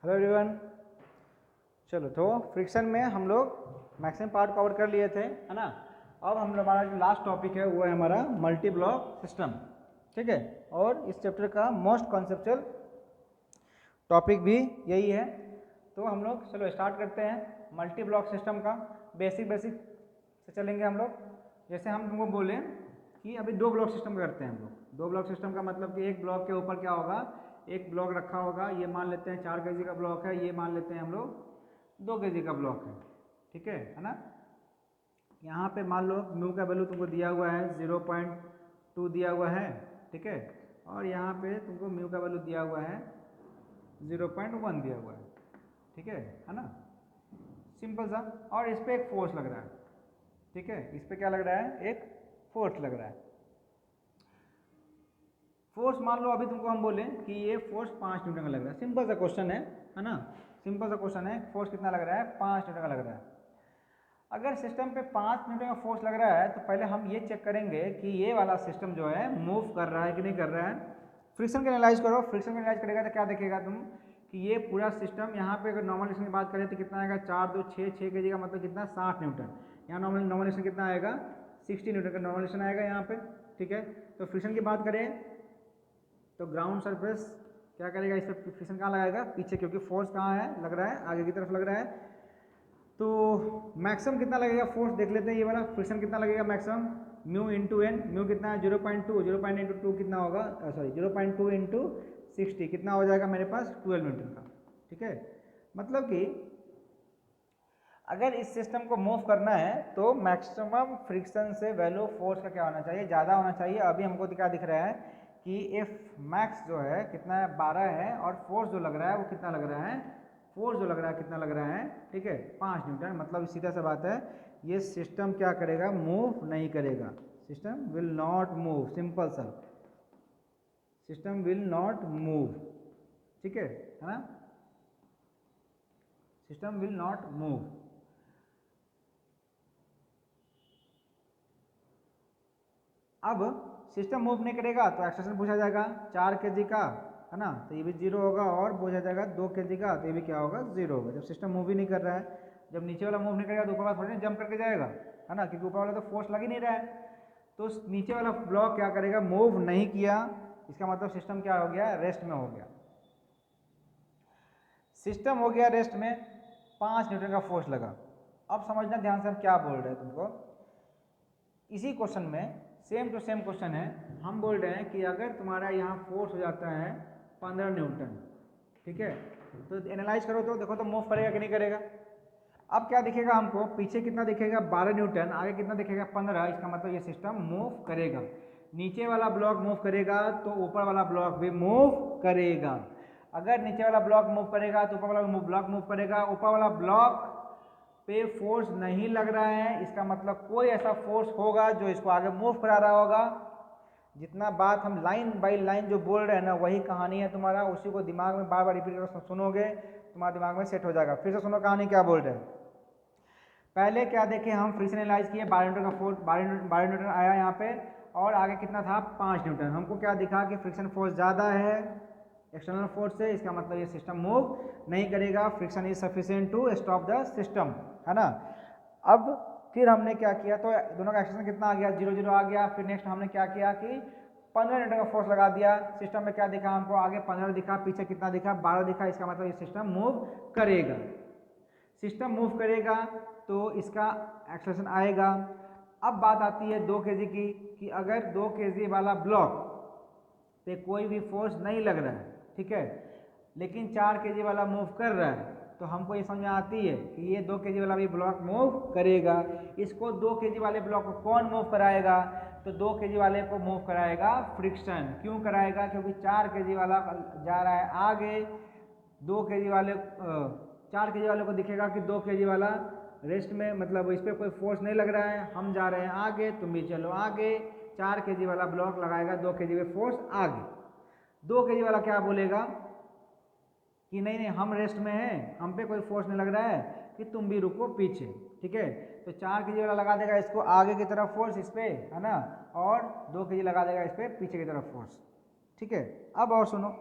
Hello everyone. चलो तो friction में हम लोग मैक्सिमम पार्ट कवर कर लिए थे, है ना। अब हमारा जो लास्ट टॉपिक है वो है हमारा मल्टी ब्लॉक सिस्टम, ठीक है। और इस चैप्टर का मोस्ट कॉन्सेप्चुअल टॉपिक भी यही है। तो हम लोग चलो स्टार्ट करते हैं मल्टी ब्लॉक सिस्टम का। बेसिक से चलेंगे हम लोग। जैसे हम तुमको बोले कि अभी दो ब्लॉक सिस्टम करते हैं हम लोग। दो ब्लॉक सिस्टम का मतलब कि एक ब्लॉक के ऊपर क्या होगा, एक ब्लॉक रखा होगा। ये मान लेते हैं 4 kg का ब्लॉक है, ये मान लेते हैं हम लोग 2 kg का ब्लॉक है, ठीक है ना। यहाँ पे मान लो म्यू का वैल्यू तुमको दिया हुआ है 0.2 दिया हुआ है, ठीक है। और यहाँ पे तुमको म्यू का वैल्यू दिया हुआ है 0.1 दिया हुआ है, ठीक है ना। सिंपल सा। और इस पे एक फोर्स लग रहा है, ठीक है। इस पे क्या लग रहा है, एक फोर्स लग रहा है। फोर्स मान लो अभी तुमको हम बोले कि ये फोर्स 5 न्यूटन का लग रहा है। सिंपल सा क्वेश्चन है ना। सिंपल सा क्वेश्चन है, फोर्स कितना लग रहा है, 5 न्यूटन का लग रहा है। अगर सिस्टम पे 5 न्यूटन का फोर्स लग रहा है तो पहले हम ये चेक करेंगे कि ये वाला सिस्टम जो है मूव कर रहा है कि नहीं कर रहा है। फ्रिक्शन का एनालाइज करो। फ्रिक्शन का एनालाइज करेगा तो क्या देखेगा तुम कि ये पूरा सिस्टम यहाँ पे अगर नॉर्मल रिलेशन की बात करें तो कितना आएगा, 4 2 6 kg का मतलब कितना, 60 न्यूटन। यहाँ नॉर्मल रिलेशन कितना आएगा, 60 न्यूटन का नॉर्मल रिलेशन आएगा यहाँ पे, ठीक है। तो फ्रिक्शन की बात करें तो ग्राउंड सरफेस क्या करेगा, इस पर फ्रिक्शन कहाँ लगाएगा, पीछे, क्योंकि फोर्स कहाँ है, लग रहा है आगे की तरफ लग रहा है। तो मैक्सिमम कितना लगेगा फोर्स देख लेते हैं। ये वाला फ्रिक्शन कितना लगेगा maximum, mu into N. Mu कितना है 0.2, 0.2 कितना होगा, सॉरी 0.2 इंटू 60 कितना हो जाएगा मेरे पास 12 न्यूटन का, ठीक है। मतलब कि अगर इस सिस्टम को मूव करना है तो मैक्सिमम फ्रिक्शन से वैल्यू फोर्स का क्या होना चाहिए, ज़्यादा होना चाहिए। अभी हमको क्या दिख रहा है कि एफ मैक्स जो है कितना है, 12 है। और फोर्स जो लग रहा है वो कितना लग रहा है, फोर्स जो लग रहा है कितना लग रहा है, ठीक है, 5 न्यूटन। मतलब सीधा सा बात है, ये सिस्टम क्या करेगा, मूव नहीं करेगा। System will not move, simple सा, सिस्टम विल नॉट मूव, ठीक है ना। System will not move. अब सिस्टम मूव नहीं करेगा तो एक्सेलरेशन पूछा जाएगा 4 kg का, है ना, तो ये भी 0 होगा। और पूछा जाएगा 2 kg का, तो ये भी क्या होगा, 0 होगा। जब सिस्टम मूव ही नहीं कर रहा है, जब नीचे वाला मूव नहीं करेगा तो ऊपर वाला थोड़ी जंप करके जाएगा, है ना, क्योंकि ऊपर वाला तो फोर्स लग ही नहीं रहा है। तो नीचे वाला ब्लॉक क्या करेगा, मूव नहीं किया। इसका मतलब सिस्टम क्या हो गया, रेस्ट में हो गया। सिस्टम हो गया रेस्ट में, 5 न्यूटन का फोर्स लगा। अब समझना ध्यान से हम क्या बोल रहे हैं तुमको। इसी क्वेश्चन में सेम टू सेम क्वेश्चन है। हम बोल रहे हैं कि अगर तुम्हारा यहाँ फोर्स हो जाता है 15 न्यूटन, ठीक है, तो एनालाइज करो तो देखो तो मूव करेगा कि नहीं करेगा। अब क्या दिखेगा हमको, पीछे कितना दिखेगा 12 न्यूटन, आगे कितना दिखेगा 15। इसका मतलब ये सिस्टम मूव करेगा। नीचे वाला ब्लॉक मूव करेगा तो ऊपर वाला ब्लॉक भी मूव करेगा। अगर नीचे वाला ब्लॉक मूव करेगा तो ऊपर वाला ब्लॉक मूव करेगा। ऊपर वाला ब्लॉक पे फोर्स नहीं लग रहा है, इसका मतलब कोई ऐसा फोर्स होगा जो इसको आगे मूव करा रहा होगा। जितना बात हम लाइन बाय लाइन जो बोल रहे हैं ना, वही कहानी है तुम्हारा। उसी को दिमाग में बार बार रिपीट कर सुनोगे, तुम्हारे दिमाग में सेट हो जाएगा। फिर से सुनो कहानी क्या बोल रहे हैं। पहले क्या देखे हम, फ्रिक्शन एनालाइज किए, 12 न्यूटन का फोर्स, 12 न्यूटन आया यहाँ पे। और आगे कितना था, 5 न्यूटन। हमको क्या दिखा कि फ्रिक्शन फोर्स ज़्यादा है एक्सटर्नल फोर्स से। इसका मतलब ये सिस्टम मूव नहीं करेगा। Friction is sufficient to stop the system, है ना। अब फिर हमने क्या किया, तो दोनों का एक्सटेंशन कितना आ गया, 0 0 आ गया। फिर नेक्स्ट हमने क्या किया कि 15 न्यूटन का फोर्स लगा दिया। सिस्टम में क्या दिखा हमको, आगे 15 दिखा, पीछे कितना दिखा, 12 दिखा। इसका मतलब ये सिस्टम मूव करेगा। सिस्टम मूव करेगा तो इसका एक्सेलरेशन आएगा। अब बात आती है 2 kg की, कि अगर 2 kg वाला ब्लॉक पे कोई भी फोर्स नहीं लग रहा है, ठीक है, लेकिन 4 kg वाला मूव कर रहा है, तो हमको ये समझ में आती है कि ये 2 kg वाला भी ब्लॉक मूव करेगा। इसको 2 kg वाले ब्लॉक को कौन मूव कराएगा, तो 2 kg वाले को मूव कराएगा फ्रिक्शन। क्यों कराएगा, क्योंकि 4 kg वाला जा रहा है आगे, 2 kg वाले 4 kg वाले को दिखेगा कि 2 kg वाला रेस्ट में, मतलब इस पर कोई फोर्स नहीं लग रहा है, हम जा रहे हैं आगे, तुम भी चलो आगे। 4 kg वाला ब्लॉक लगाएगा 2 kg पे फोर्स आगे। 2 kg वाला क्या बोलेगा कि नहीं नहीं हम रेस्ट में हैं, हम पे कोई फोर्स नहीं लग रहा है, कि तुम भी रुको पीछे, ठीक है। तो 4 kg वाला लगा देगा इसको आगे की तरफ फोर्स इस पे, है ना, और 2 kg लगा देगा इस पे पीछे की तरफ फोर्स, ठीक है। अब और सुनो,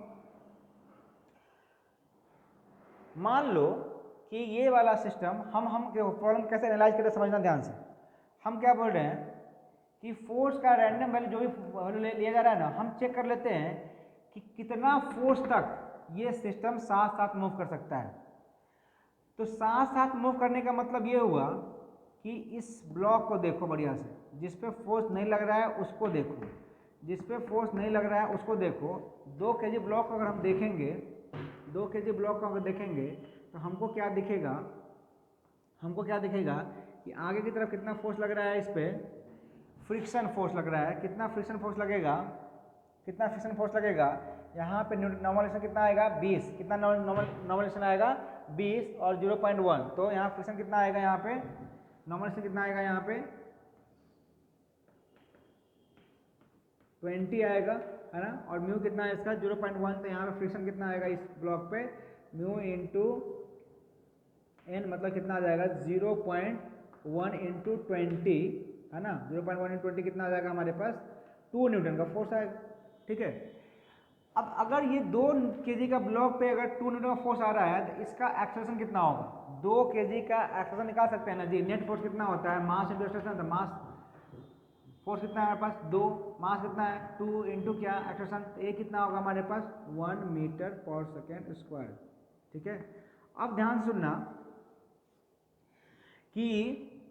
मान लो कि ये वाला सिस्टम हम प्रॉब्लम कैसे एनालाइज करें समझना ध्यान से। हम क्या बोल रहे हैं कि फोर्स का रैंडम वैल्यू जो भी वैल्यू लिया जा रहा है ना, हम चेक कर लेते हैं कि कितना फोर्स तक ये सिस्टम साथ साथ मूव कर सकता है। तो साथ साथ मूव करने का मतलब ये हुआ कि इस ब्लॉक को देखो बढ़िया से, जिस पे फोर्स नहीं लग रहा है उसको देखो, जिस पे फोर्स नहीं लग रहा है उसको देखो। 2 kg ब्लॉक को अगर हम देखेंगे, 2 kg ब्लॉक को अगर देखेंगे तो हमको क्या दिखेगा, हमको क्या दिखेगा कि आगे की तरफ कितना फोर्स लग रहा है, इस पे फ्रिक्शन फोर्स लग रहा है। कितना फ्रिक्शन फोर्स लगेगा, कितना फ्रिक्शन फोर्स लगेगा, यहाँ पे नॉर्मल कितना आएगा 20, कितना नॉर्मल आएगा 20 और 0.1, तो यहाँ फ्रिक्शन कितना आएगा, यहाँ पे नॉर्मल कितना आएगा, यहाँ पे 20 आएगा, है ना। और म्यू कितना है इसका 0.1, तो यहाँ पे फ्रिक्शन कितना आएगा इस ब्लॉक पे, म्यू इंटू एन मतलब कितना आ जाएगा 0.1 इंटू 20, है ना। 0.1 इंटू 20 कितना आ जाएगा हमारे पास 2 न्यूटन का फोर्स आएगा, ठीक है। अब अगर ये 2 kg का ब्लॉक पे अगर 2 न्यूटन का फोर्स आ रहा है तो इसका एक्सेलरेशन कितना होगा, 2 kg का एक्सेलरेशन निकाल सकते हैं ना जी। नेट फोर्स कितना होता है, मास इंटू एक्सेलरेशन, तो मास फोर्स कितना है हमारे पास 2, मास कितना है 2 इंटू क्या एक्सेलरेशन, तो ये कितना होगा हमारे पास 1 मीटर पर सेकेंड स्क्वायर, ठीक है। अब ध्यान से सुनना कि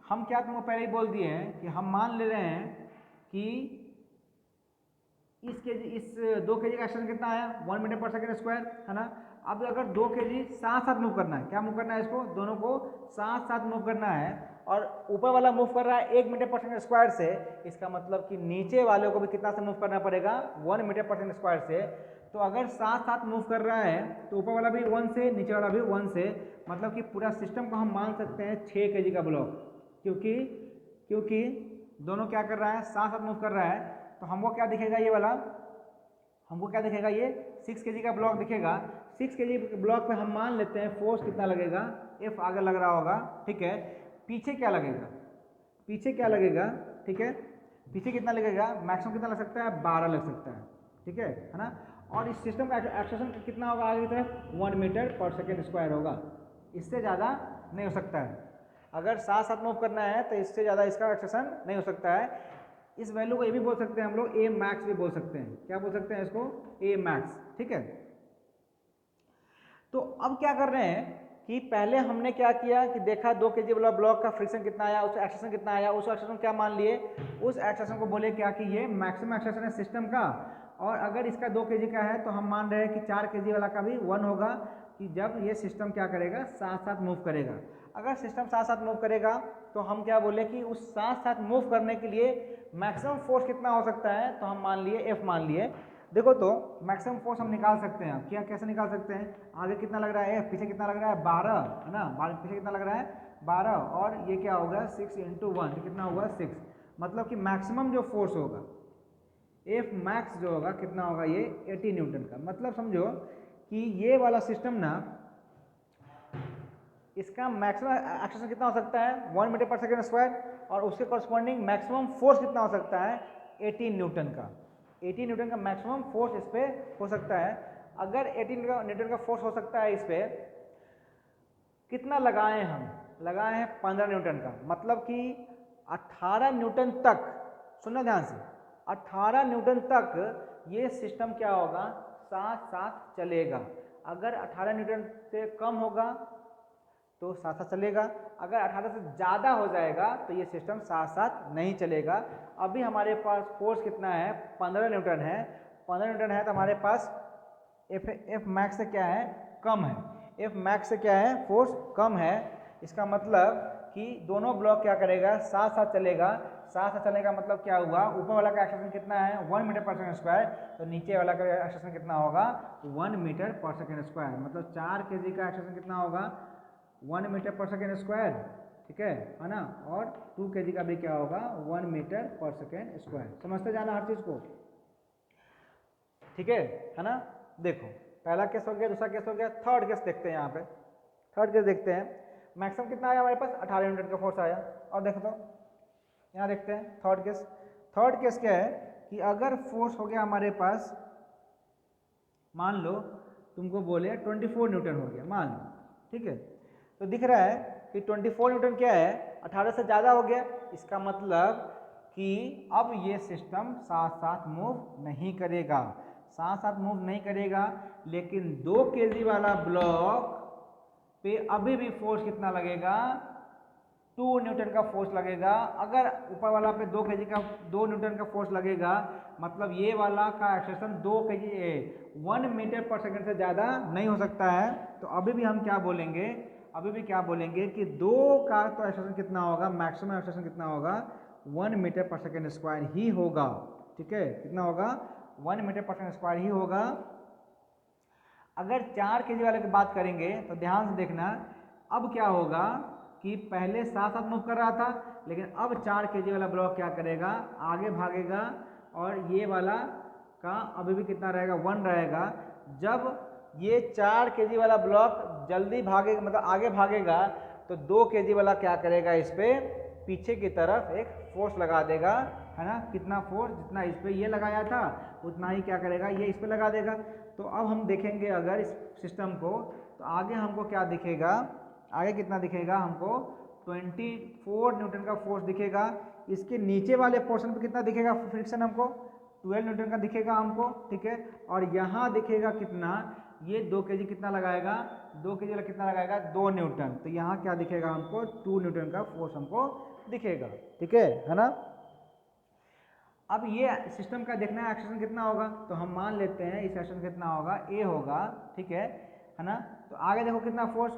हम क्या तुमको पहले ही बोल दिए हैं कि हम मान ले रहे हैं कि इस 2 kg का एक्सेलरेशन कितना आया 1 मीटर पर सेकेंड स्क्वायर, है ना। अब अगर 2 kg साथ साथ मूव करना है, क्या मूव करना है, इसको दोनों को साथ साथ मूव करना है, और ऊपर वाला मूव कर रहा है 1 मीटर पर सेकेंड स्क्वायर से, इसका मतलब कि नीचे वाले को भी कितना से मूव करना पड़ेगा 1 मीटर पर सेकेंड स्क्वायर से। तो अगर साथ साथ मूव कर रहा है तो ऊपर वाला भी 1 से, नीचे वाला भी 1 से, मतलब कि पूरा सिस्टम को हम मान सकते हैं 6 kg का ब्लॉक, क्योंकि दोनों क्या कर रहा है साथ साथ मूव कर रहा है। तो हमको क्या दिखेगा, ये वाला हमको क्या दिखेगा, ये 6 kg का ब्लॉक दिखेगा। 6 kg ब्लॉक पे हम मान लेते हैं फोर्स कितना लगेगा, F आगे लग रहा होगा, ठीक है। पीछे क्या लगेगा, पीछे क्या लगेगा, ठीक है, पीछे कितना लगेगा, मैक्सिमम कितना लग सकता है 12 लग सकता है, ठीक है ना। और इस सिस्टम का एक्सेलरेशन कितना होगा आगे की तरफ 1 मीटर पर सेकेंड स्क्वायर होगा, इससे ज़्यादा नहीं हो सकता है। अगर साथ साथ मूव करना है तो इससे ज़्यादा इसका एक्सेलरेशन नहीं हो सकता है। इस वैल्यू को ये भी बोल सकते हैं हम लोग, ए मैक्स भी बोल सकते हैं। क्या बोल सकते हैं इसको, ए मैक्स, ठीक है। तो अब क्या कर रहे हैं कि पहले हमने क्या किया कि देखा 2 kg वाला ब्लॉक का फ्रिक्शन कितना आया, उस एक्सेलरेशन कितना आया, उस एक्सेलरेशन क्या मान लिए, उस एक्सेलरेशन को बोले क्या कि ये मैक्सिमम एक्सेलरेशन है सिस्टम का। और अगर इसका 2 kg का है तो हम मान रहे हैं कि 4 kg वाला का भी 1 होगा, कि जब ये सिस्टम क्या करेगा साथ साथ मूव करेगा। अगर सिस्टम साथ साथ मूव करेगा तो हम क्या बोले कि उस साथ साथ मूव करने के लिए मैक्सिमम फोर्स कितना हो सकता है, तो हम मान लिए एफ मान लिए। देखो तो मैक्सिमम फोर्स हम निकाल सकते हैं, क्या कैसे निकाल सकते हैं, आगे कितना लग रहा है एफ, पीछे कितना लग रहा है 12, है ना, पीछे कितना लग रहा है 12, और ये क्या होगा 6 इंटू 1, कितना होगा 6, मतलब कि मैक्सिमम जो फोर्स होगा एफ मैक्स जो होगा कितना होगा ये 80 न्यूटन का। मतलब समझो कि ये वाला सिस्टम ना, इसका मैक्सिमम एक्सेलरेशन कितना हो सकता है 1 मीटर पर सेकेंड स्क्वायर, और उसके कॉरस्पॉन्डिंग मैक्सिमम फोर्स कितना हो सकता है 18 न्यूटन का। 18 न्यूटन का मैक्सिमम फोर्स इस पे हो सकता है। अगर 18 न्यूटन का फोर्स हो सकता है इस पे, कितना लगाए हम, लगाए हैं 15 न्यूटन का, मतलब कि 18 न्यूटन तक, सुनना ध्यान से, 18 न्यूटन तक ये सिस्टम क्या होगा साथ साथ चलेगा। अगर 18 न्यूटन से कम होगा तो साथ साथ चलेगा, अगर 18 से ज़्यादा हो जाएगा तो ये सिस्टम साथ साथ नहीं चलेगा। अभी हमारे पास फोर्स कितना है 15 न्यूटन है, 15 न्यूटन है तो हमारे पास एफ मैक्स से क्या है कम है, एफ मैक्स से क्या है फोर्स कम है। इसका मतलब कि दोनों ब्लॉक क्या करेगा साथ साथ चलेगा। साथ साथ चलने का मतलब क्या हुआ, ऊपर वाला का एक्सेलरेशन कितना है 1 मीटर पर सेकेंड स्क्वायर, तो नीचे वाला का एक्सेलरेशन कितना होगा 1 मीटर पर सेकेंड स्क्वायर, मतलब 4 kg का एक्सेलरेशन कितना होगा 1 मीटर पर सेकेंड स्क्वायर, ठीक है ना। और 2 kg का भी क्या होगा 1 मीटर पर सेकेंड स्क्वायर। समझते जाना हर चीज को, ठीक है ना। देखो पहला केस हो गया, दूसरा केस हो गया, थर्ड केस देखते हैं। यहाँ पे थर्ड केस देखते हैं, मैक्सिमम कितना आया हमारे पास 18 न्यूटन का फोर्स आया। और देखो तो यहाँ देखते हैं थर्ड केस। थर्ड केस क्या है कि अगर फोर्स हो गया हमारे पास, मान लो तुमको बोले 24 न्यूटन हो गया, मान लो ठीक है। तो दिख रहा है कि 24 न्यूटन क्या है, 18 से ज़्यादा हो गया। इसका मतलब कि अब ये सिस्टम साथ साथ मूव नहीं करेगा, साथ साथ मूव नहीं करेगा। लेकिन 2 kg वाला ब्लॉक पे अभी भी फोर्स कितना लगेगा, 2 न्यूटन का फोर्स लगेगा। अगर ऊपर वाला पे 2 kg का 2 न्यूटन का फोर्स लगेगा, मतलब ये वाला का एक्सेलरेशन 1 मीटर पर सेकंड से ज़्यादा नहीं हो सकता है। तो अभी भी हम क्या बोलेंगे, अभी भी क्या बोलेंगे कि 2 का तो एक्सेलरेशन कितना होगा, मैक्सिमम एक्सेलरेशन कितना होगा, 1 मीटर पर सेकंड स्क्वायर ही होगा। ठीक है, कितना होगा, 1 मीटर पर सेकंड स्क्वायर ही होगा। अगर 4 kg वाले की बात करेंगे तो ध्यान से देखना, अब क्या होगा कि पहले साथ साथ मूव कर रहा था, लेकिन अब 4 kg वाला ब्लॉक क्या करेगा, आगे भागेगा और ये वाला का अभी भी कितना रहेगा, 1 रहेगा। जब ये 4 kg वाला ब्लॉक जल्दी भागेगा, मतलब आगे भागेगा, तो 2 kg वाला क्या करेगा, इस पे पीछे की तरफ एक फोर्स लगा देगा, है ना। कितना फोर्स, जितना इस पे ये लगाया था उतना ही क्या करेगा, ये इस पे लगा देगा। तो अब हम देखेंगे अगर इस सिस्टम को, तो आगे हमको क्या दिखेगा, आगे कितना दिखेगा हमको, 24 न्यूटन का फोर्स दिखेगा। इसके नीचे वाले पोर्शन पे कितना दिखेगा फ्रिक्शन, हमको 12 न्यूटन का दिखेगा हमको। ठीक है, और यहाँ दिखेगा कितना, ये 2 kg कितना लगाएगा, 2 kg वाला कितना लगाएगा, 2 न्यूटन। तो यहाँ क्या दिखेगा हमको, 2 न्यूटन का फोर्स हमको दिखेगा। ठीक है ना। अब ये सिस्टम का देखना है एक्सेलरेशन कितना होगा, तो हम मान लेते हैं इस एक्सेलरेशन कितना होगा, a होगा। ठीक है ना। तो आगे देखो कितना फोर्स,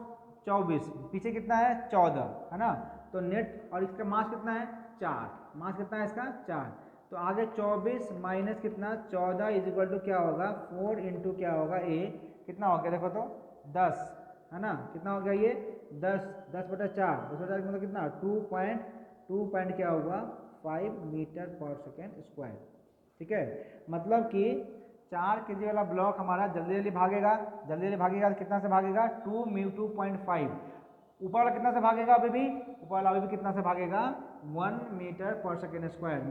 24, पीछे कितना है, 14, है ना। तो नेट, और इसका मास कितना है, 4, मास कितना है इसका, 4। तो आगे 24 माइनस कितना, 14 इज इक्वल टू क्या होगा, 4 इंटू क्या होगा, a कितना हो गया, देखो तो 10, है ना। कितना हो गया ये, 10, 10/4, 10/4 मतलब कितना, 2 क्या होगा, 5 मीटर पर सेकेंड स्क्वायर। ठीक है, मतलब कि 4 kg वाला ब्लॉक हमारा जल्दी जल्दी भागेगा, जल्दी जल्दी भागेगा तो कितना से भागेगा, 2.5। ऊपर वाला कितना से भागेगा, अभी भी ऊपर वाला अभी भी कितना से भागेगा, 1 मीटर पर सेकेंड स्क्वायर।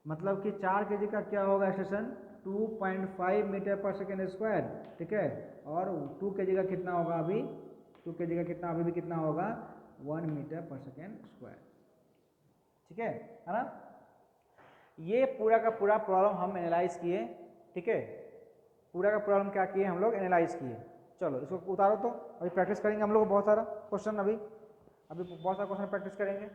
मतलब कि 4 kg का क्या होगा एक्सेलरेशन, 2.5 मीटर पर सेकेंड स्क्वायर। ठीक है, और 2 kg का कितना होगा, अभी 2 kg का कितना अभी भी कितना होगा, 1 मीटर पर सेकेंड स्क्वायर। ठीक है ना। ये पूरा का पूरा प्रॉब्लम हम एनालाइज किए। ठीक है, पूरा का प्रॉब्लम क्या किए हम लोग, एनालाइज किए। चलो इसको उतारो, तो अभी प्रैक्टिस करेंगे हम लोग बहुत सारा क्वेश्चन, अभी बहुत सारा क्वेश्चन प्रैक्टिस करेंगे।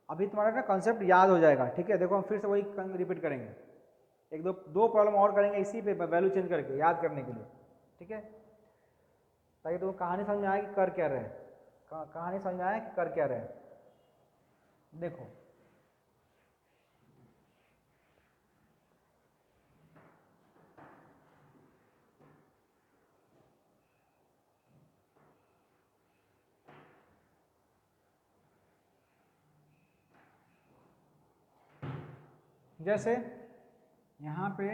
अभी तुम्हारा ना कॉन्सेप्ट याद हो जाएगा। ठीक है, देखो हम फिर से वही रिपीट करेंगे, एक दो प्रॉब्लम और करेंगे इसी पे वैल्यू चेंज करके याद करने के लिए। ठीक है, ताकि तुमको कहानी समझ में आए कि कर क्या रहे हैं, कहानी समझ में आए कि कर क्या रहे हैं। देखो जैसे यहाँ पे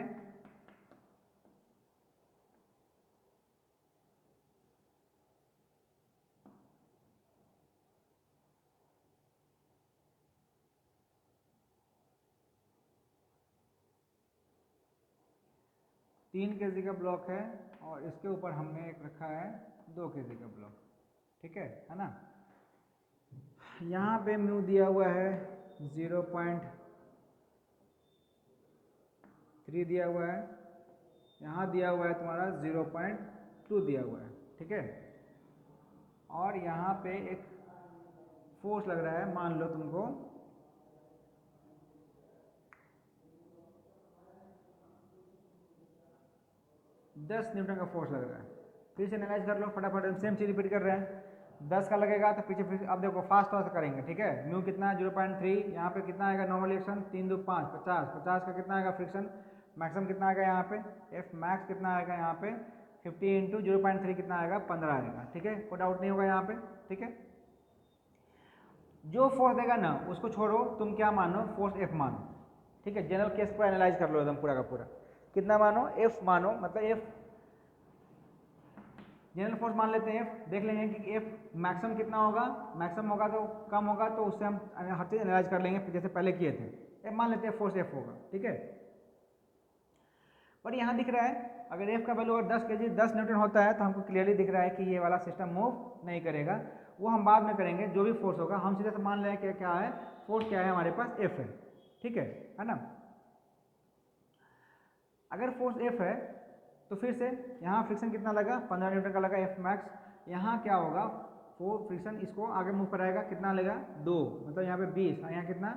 तीन kg का ब्लॉक है और इसके ऊपर हमने एक रखा है 2 kg का ब्लॉक। ठीक है ना। यहाँ पे म्यू दिया हुआ है 0.3 दिया हुआ है, यहाँ दिया हुआ है तुम्हारा 0.2 दिया हुआ है। ठीक है, और यहाँ पे एक फोर्स लग रहा है, मान लो तुमको 10 न्यूटन का फोर्स लग रहा है। फिर से एनालाइज कर लो फटाफट, सेम चीज रिपीट कर रहे हैं। 10 का लगेगा तो पीछे फिर अब देखो फास्ट थोड़ा सा करेंगे। ठीक है, म्यू कितना है 0.3, यहाँ पे कितना आएगा नॉर्मल रिएक्शन 3 2 5 50, 50 का कितना आएगा फ्रिक्शन, मैक्सिमम कितना आएगा यहाँ पे, एफ मैक्स कितना आएगा यहाँ पे 50 इंटू 0.3 कितना आएगा 15 आएगा। ठीक है, कोई डाउट नहीं होगा यहाँ पे। ठीक है, जो फोर्स देगा ना उसको छोड़ो, तुम क्या मानो, फोर्स एफ मानो। ठीक है, जनरल केस को एनालाइज कर लो एकदम पूरा का पूरा, कितना मानो, एफ मानो, मतलब एफ जनरल फोर्स मान लेते हैं F, देख लेंगे कि F मैक्सिमम कितना होगा, मैक्सिमम होगा तो कम होगा तो उससे हम हर चीज़ एनालाइज कर लेंगे जैसे पहले किए थे। F मान लेते हैं फोर्स F होगा, ठीक है। पर यहाँ दिख रहा है अगर F का वैल्यू अगर 10 kg 10 न्यूटन होता है तो हमको क्लियरली दिख रहा है कि ये वाला सिस्टम मूव नहीं करेगा, वो हम बाद में करेंगे। जो भी फोर्स होगा हम सीधे से मान लें कि क्या है, फोर्स क्या है हमारे पास F है, ठीक है ना। अगर फोर्स F है तो फिर से यहाँ फ्रिक्शन कितना लगा, 15 न्यूटन का लगा F मैक्स। यहाँ क्या होगा, फ्रिक्शन इसको आगे मूव कराएगा, कितना लेगा 2, मतलब यहाँ पे 20, यहाँ कितना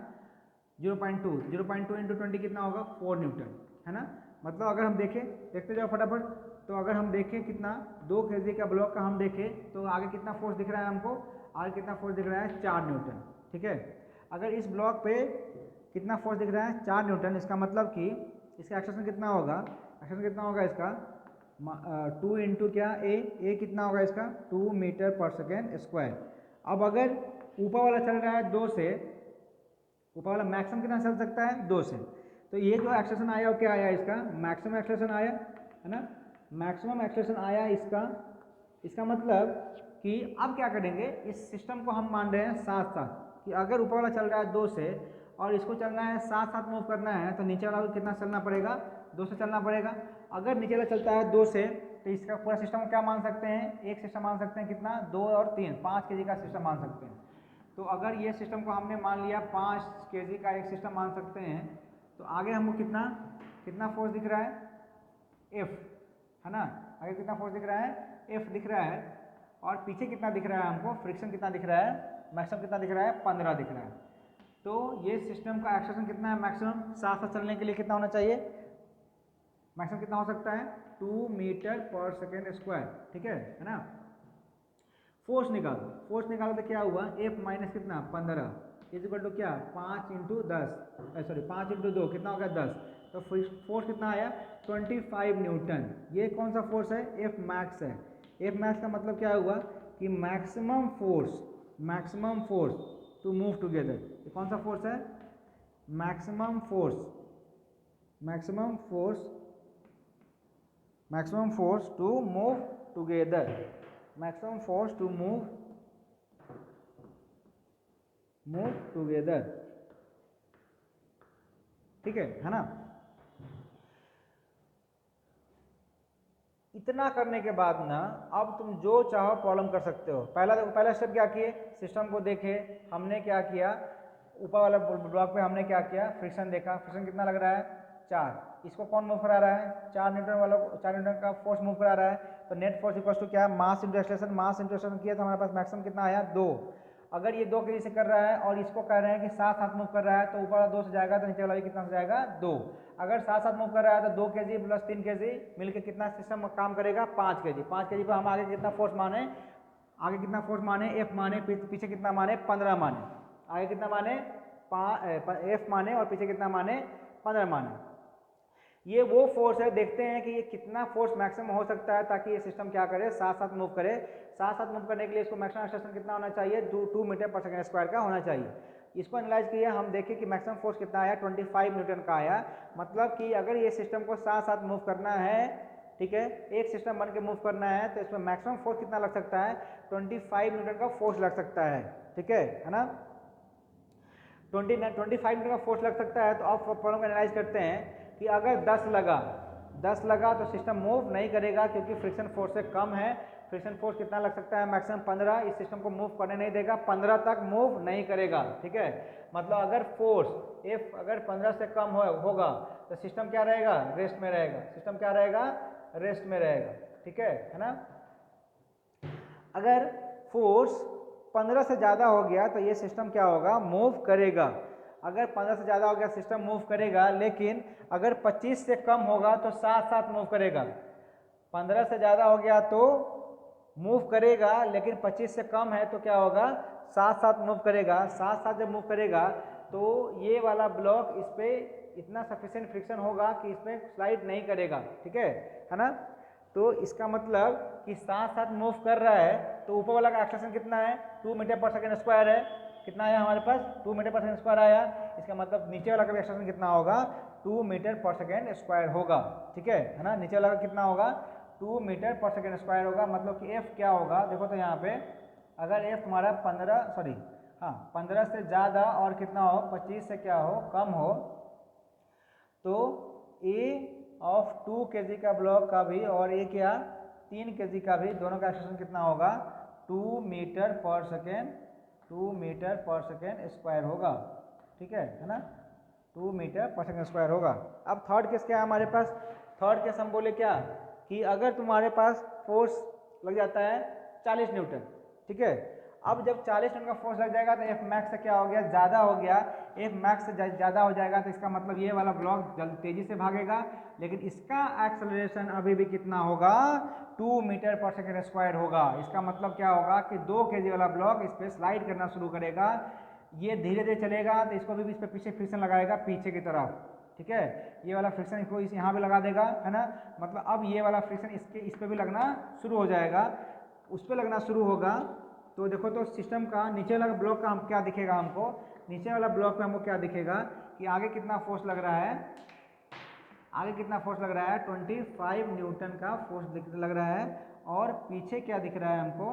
0.2 इंटू 20 कितना होगा 4 न्यूटन, है ना। मतलब अगर हम देखें, देखते जाओ फटाफट, तो अगर हम देखें कितना 2 kg का ब्लॉक का हम देखें तो आगे कितना फोर्स दिख रहा है हमको, आगे कितना फोर्स दिख रहा है 4 न्यूटन, ठीक है। अगर इस ब्लॉक पे कितना फोर्स दिख रहा है 4 न्यूटन, इसका मतलब कि इसका एक्सेलरेशन कितना होगा, एक्सेलरेशन कितना होगा इसका 2 इंटू क्या ए कितना होगा इसका 2 मीटर पर सेकेंड स्क्वायर। अब अगर ऊपर वाला चल रहा है 2 से, ऊपर वाला मैक्सिमम कितना चल सकता है 2 से, तो ये जो एक्सेलरेशन आया वो क्या आया इसका मैक्सिमम एक्सेलरेशन आया, है ना, मैक्सिमम एक्सेलरेशन आया इसका। इसका मतलब कि अब क्या करेंगे, इस सिस्टम को हम मान रहे हैं साथ साथ कि अगर ऊपर वाला चल रहा है 2 से और इसको चलना है साथ साथ मूव करना है तो नीचे वाला को कितना चलना पड़ेगा 2 से चलना पड़ेगा। अगर नीचे वाला चलता है 2 से तो इसका पूरा सिस्टम को क्या मान सकते हैं, एक सिस्टम मान सकते हैं, कितना 2 और 3 5 kg का सिस्टम मान सकते हैं। तो अगर ये सिस्टम को हमने मान लिया 5 kg का एक सिस्टम मान सकते हैं, तो आगे हमको कितना कितना फोर्स दिख रहा है F, है ना, आगे कितना फोर्स दिख रहा है F दिख रहा है, और पीछे कितना दिख रहा है हमको फ्रिक्शन कितना दिख रहा है, मैक्सिमम कितना दिख रहा है 15 दिख रहा है। तो ये सिस्टम का एक्सेलरेशन कितना है मैक्सिमम, साथ साथ चलने के लिए कितना होना चाहिए, मैक्सिमम कितना हो सकता है 2 मीटर पर सेकेंड स्क्वायर, ठीक है ना। फोर्स निकालो, फोर्स निकालो तो क्या हुआ F माइनस कितना 15 इज इक्वल टू क्या 5 इंटू 10, सॉरी 5 इंटू 2 कितना हो गया 10, तो फोर्स कितना आया 25 न्यूटन। ये कौन सा फोर्स है, F मैक्स है। F मैक्स का मतलब क्या हुआ कि maximum force to move together. ये कौन सा फोर्स है, maximum force to move together, maximum force to move together, ठीक है ना। इतना करने के बाद ना अब तुम जो चाहो प्रॉब्लम कर सकते हो। पहला स्टेप क्या किए, सिस्टम को देखे, हमने क्या किया ऊपर वाला ब्लॉक पे हमने क्या किया फ्रिक्शन देखा, फ्रिक्शन कितना लग रहा है 4, इसको कौन मूव करा रहा है 4 न्यूटन वाला, 4 न्यूटन का फोर्स मूव करा रहा है। तो नेट फोर्स इक्वल टू क्या है mass into acceleration, mass into acceleration किया तो हमारे पास मैक्सिमम कितना आया 2। अगर ये 2 kg से कर रहा है और इसको कह रहे हैं कि साथ साथ मूव कर रहा है तो ऊपर वाला 2 से जाएगा तो नीचे वाला कितना से जाएगा 2। अगर साथ साथ मूव कर रहा है तो 2 kg प्लस 3 kg मिलकर कितना सिस्टम काम करेगा 5 kg। 5 kg पर हम आगे कितना फोर्स माने, आगे कितना फोर्स माने F माने, पीछे कितना माने 15 माने, आगे कितना माने F माने और पीछे कितना माने 15 माने। ये वो फोर्स है, देखते हैं कि ये कितना फोर्स मैक्सिमम हो सकता है ताकि ये सिस्टम क्या करे साथ साथ मूव करे। साथ साथ मूव करने के लिए इसको मैक्सिमम एक्सेलरेशन कितना होना चाहिए 2 मीटर पर सेकेंड स्क्वायर का होना चाहिए। इसको एनालाइज किया, हम देखें कि मैक्सिमम फोर्स कितना आया 25 न्यूटन का आया। मतलब कि अगर ये सिस्टम को साथ साथ मूव करना है, ठीक है, एक सिस्टम बन के मूव करना है तो इसमें मैक्सिमम फोर्स कितना लग सकता है 25 न्यूटन का फोर्स लग सकता है, ठीक है ना। 25 न्यूटन का फोर्स लग सकता है। तो अब प्रॉब्लम को एनालाइज करते हैं कि अगर 10 लगा तो सिस्टम मूव नहीं करेगा क्योंकि फ्रिक्शन फोर्स से कम है। फ्रिक्शन फोर्स कितना लग सकता है मैक्सिमम 15, इस सिस्टम को मूव करने नहीं देगा, 15 तक मूव नहीं करेगा, ठीक है। मतलब अगर फोर्स F अगर 15 से कम होगा तो सिस्टम क्या रहेगा रेस्ट में रहेगा, सिस्टम क्या रहेगा रेस्ट में रहेगा, ठीक है ना। अगर फोर्स 15 से ज़्यादा हो गया तो ये सिस्टम क्या होगा मूव करेगा। अगर 15 से ज़्यादा हो गया सिस्टम मूव करेगा, लेकिन अगर 25 से कम होगा तो साथ साथ मूव करेगा। 15 से ज़्यादा हो गया तो मूव करेगा, लेकिन 25 से कम है तो क्या होगा साथ साथ मूव करेगा। साथ साथ जब मूव करेगा तो ये वाला ब्लॉक इस पर इतना सफिशिएंट फ्रिक्शन होगा कि इसमें स्लाइड नहीं करेगा, ठीक है ना। तो इसका मतलब कि साथ साथ मूव कर रहा है तो ऊपर वाला का एक्सेलरेशन कितना है 2 मीटर पर सेकेंड स्क्वायर है, कितना आया हमारे पास 2 मीटर पर सेकेंड स्क्वायर आया। इसका मतलब नीचे वाला का भी एक्सेलरेशन कितना होगा 2 मीटर पर सेकेंड स्क्वायर होगा, ठीक है ना। नीचे वाला का कितना होगा 2 मीटर पर सेकेंड स्क्वायर होगा। मतलब कि F क्या होगा, देखो तो यहाँ पे अगर F तुम्हारा 15 से ज़्यादा और कितना हो 25 से क्या हो कम हो, तो A ऑफ 2 kg का ब्लॉक का भी और A क्या 3 kg का भी दोनों का एक्सटेंशन कितना होगा 2 मीटर पर सेकेंड स्क्वायर होगा। ठीक है ना, 2 मीटर पर सेकेंड स्क्वायर होगा। अब थर्ड केस क्या है हमारे पास, थर्ड केस हम बोले क्या कि अगर तुम्हारे पास फोर्स लग जाता है 40 न्यूटन, ठीक है। अब जब 40 न्यूटन का फोर्स लग जाएगा तो F मैक्स से क्या हो गया ज़्यादा हो गया, F मैक्स से ज़्यादा हो जाएगा तो इसका मतलब ये वाला ब्लॉक जल्द तेजी से भागेगा, लेकिन इसका एक्सेलरेशन अभी भी कितना होगा 2 मीटर पर सेकेंड स्क्वायर होगा। इसका मतलब क्या होगा कि 2 kg वाला ब्लॉक इस पर स्लाइड करना शुरू करेगा, ये धीरे धीरे चलेगा तो इसको भी इस पर पीछे फ्रिक्शन लगाएगा पीछे की तरफ, ठीक है। ये वाला फ्रिक्शन इसको यहाँ पे लगा देगा, है ना। मतलब अब ये वाला फ्रिक्शन इस पे भी लगना शुरू हो जाएगा, उस पर लगना शुरू होगा। तो देखो तो सिस्टम का नीचे वाला ब्लॉक का हम क्या दिखेगा, हमको नीचे वाला ब्लॉक में हमको क्या दिखेगा कि आगे कितना फोर्स लग रहा है, आगे कितना फोर्स लग रहा है 25 न्यूटन का फोर्स लग रहा है। और पीछे क्या दिख रहा है हमको,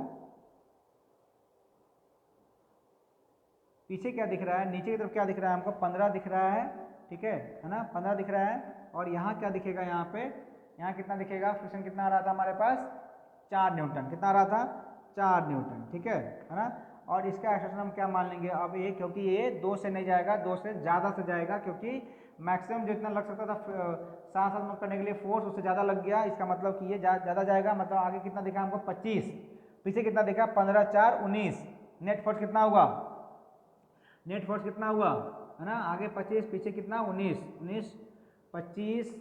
पीछे क्या दिख रहा है, नीचे की तरफ क्या दिख रहा है हमको 15 दिख रहा है, ठीक है ना, 15 दिख रहा है। और यहाँ क्या दिखेगा, यहाँ पे यहाँ कितना दिखेगा, फ्रिक्शन कितना आ रहा था हमारे पास 4 न्यूटन, कितना आ रहा था 4 न्यूटन, ठीक है ना। और इसका एक्सटेंशन हम क्या मान लेंगे अब ये, क्योंकि ये 2 से नहीं जाएगा, 2 से ज़्यादा से जाएगा, क्योंकि मैक्सिमम जितना लग सकता था साथ साथ मूव करने के लिए फोर्स उससे ज़्यादा लग गया। इसका मतलब कि ये ज़्यादा जाएगा, मतलब आगे कितना दिखा हमको 25, पीछे कितना दिखा 15 4 19, नेट फोर्स कितना हुआ, नेट फोर्स कितना हुआ, है ना, आगे 25 पीछे कितना 19, 25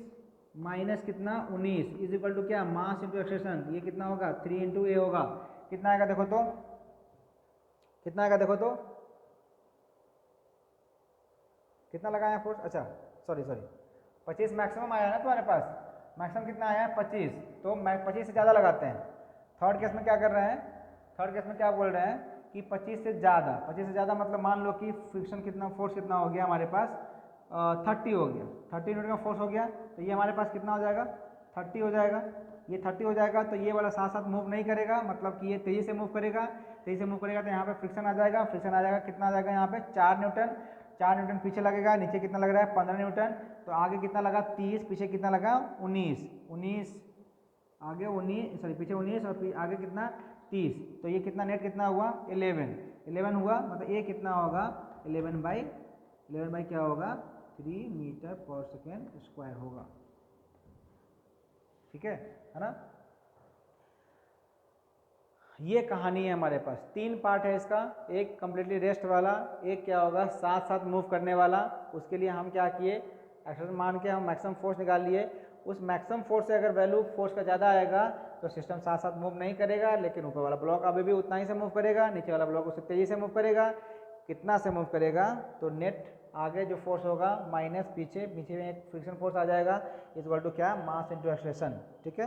माइनस कितना 19 इज इक्वल टू क्या मास इंटू एक्सेलरेशन, ये कितना होगा 3 इंटू ए होगा। कितना आएगा देखो तो, कितना आएगा देखो तो, कितना लगाया फोर्स, अच्छा सॉरी 25 मैक्सिमम आया ना तुम्हारे पास, मैक्सिमम कितना आया 25, तो 25 से ज़्यादा लगाते हैं। थर्ड केस में क्या कर रहे हैं, थर्ड केस में क्या बोल रहे हैं कि 25 से ज़्यादा मतलब मान लो कि फ्रिक्शन कितना फोर्स कितना हो गया हमारे पास 30 हो गया, 30 न्यूटन का फोर्स हो गया, तो ये हमारे पास कितना हो जाएगा 30 हो जाएगा। ये 30 हो जाएगा तो ये वाला साथ साथ मूव नहीं करेगा, मतलब कि ये तेज़ी से मूव करेगा, तेज़ी से मूव करेगा तो यहाँ पे फ्रिक्शन आ जाएगा, फ्रिक्शन आ जाएगा कितना आ जाएगा यहाँ पे 4 न्यूटन, 4 न्यूटन पीछे लगेगा, नीचे कितना लग रहा है 15 न्यूटन, तो आगे कितना लगा 30, पीछे कितना लगा 19, आगे 19 सॉरी पीछे 19 और आगे कितना 30, तो ये कितना नेट कितना हुआ 11 हुआ, मतलब ये कितना होगा 11 बाई क्या होगा 3 मीटर पर सेकेंड स्क्वायर होगा, ठीक है ना। ये कहानी है हमारे पास, 3 पार्ट है इसका, एक कम्प्लीटली रेस्ट वाला, एक क्या होगा साथ साथ मूव करने वाला। उसके लिए हम क्या किए, एक्सेलरेशन मान के हम मैक्सिमम फोर्स निकाल लिए, उस मैक्सिमम फोर्स से अगर वैल्यू फोर्स का ज़्यादा आएगा तो सिस्टम साथ साथ मूव नहीं करेगा, लेकिन ऊपर वाला ब्लॉक अभी भी उतना ही से मूव करेगा, नीचे वाला ब्लॉक उससे तेज़ी से मूव करेगा। कितना से मूव करेगा, तो नेट आगे जो फोर्स होगा माइनस पीछे में एक फ्रिक्शन फोर्स आ जाएगा, इज इक्वल टू क्या मास इंटू एक्सेलरेशन, ठीक है।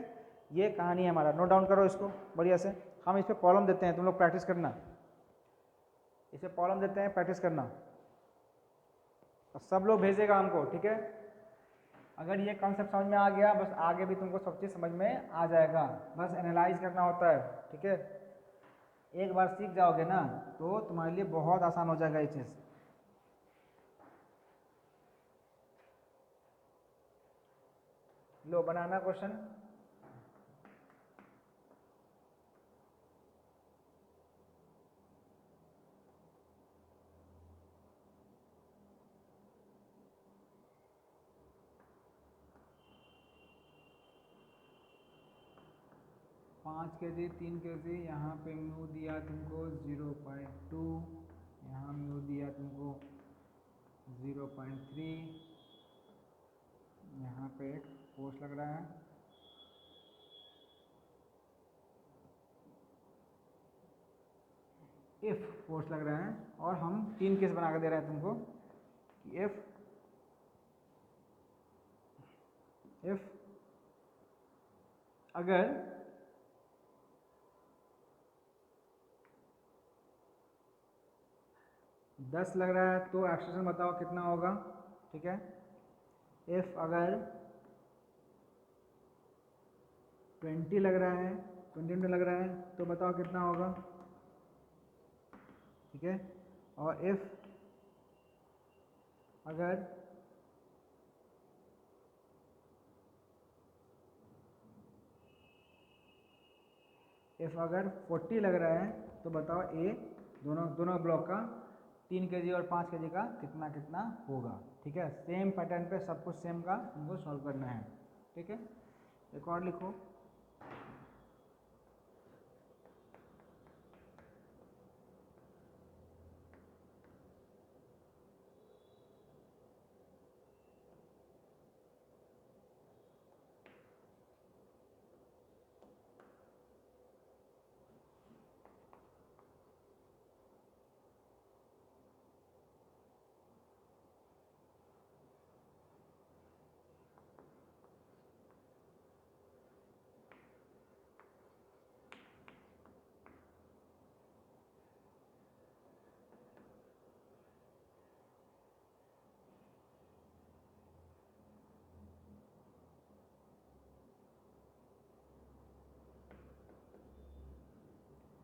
ये कहानी है हमारा, नोट डाउन करो इसको बढ़िया से। हम इस पर प्रॉब्लम देते हैं, तुम लोग प्रैक्टिस करना, इस पर प्रॉब्लम देते हैं प्रैक्टिस करना, सब लोग भेजेगा हमको, ठीक है। अगर ये कॉन्सेप्ट समझ में आ गया बस आगे भी तुमको सब चीज़ समझ में आ जाएगा, बस एनालाइज करना होता है, ठीक है। एक बार सीख जाओगे ना तो तुम्हारे लिए बहुत आसान हो जाएगा ये चीज़। लो बनाना क्वेश्चन, पाँच के जी 3 के जी, यहाँ पे म्यू दिया तुमको 0.2, यहाँ म्यू दिया तुमको 0.3, यहाँ पे एक फोर्स लग रहा है, एफ फोर्स लग रहा है, और हम 3 केस बना कर दे रहे हैं तुमको कि एफ अगर 10 लग रहा है तो एक्सेलरेशन बताओ कितना होगा, ठीक है। एफ अगर 20 लग रहा है, 20 न्यूटन लग रहा है, तो बताओ कितना होगा। ठीक है, और इफ अगर अगर 40 लग रहा है तो बताओ ए दोनों ब्लॉक का 3 kg और 5 kg का कितना कितना होगा। ठीक है, सेम पैटर्न पे सब कुछ सेम का तुमको सॉल्व करना है। ठीक है, एक और लिखो।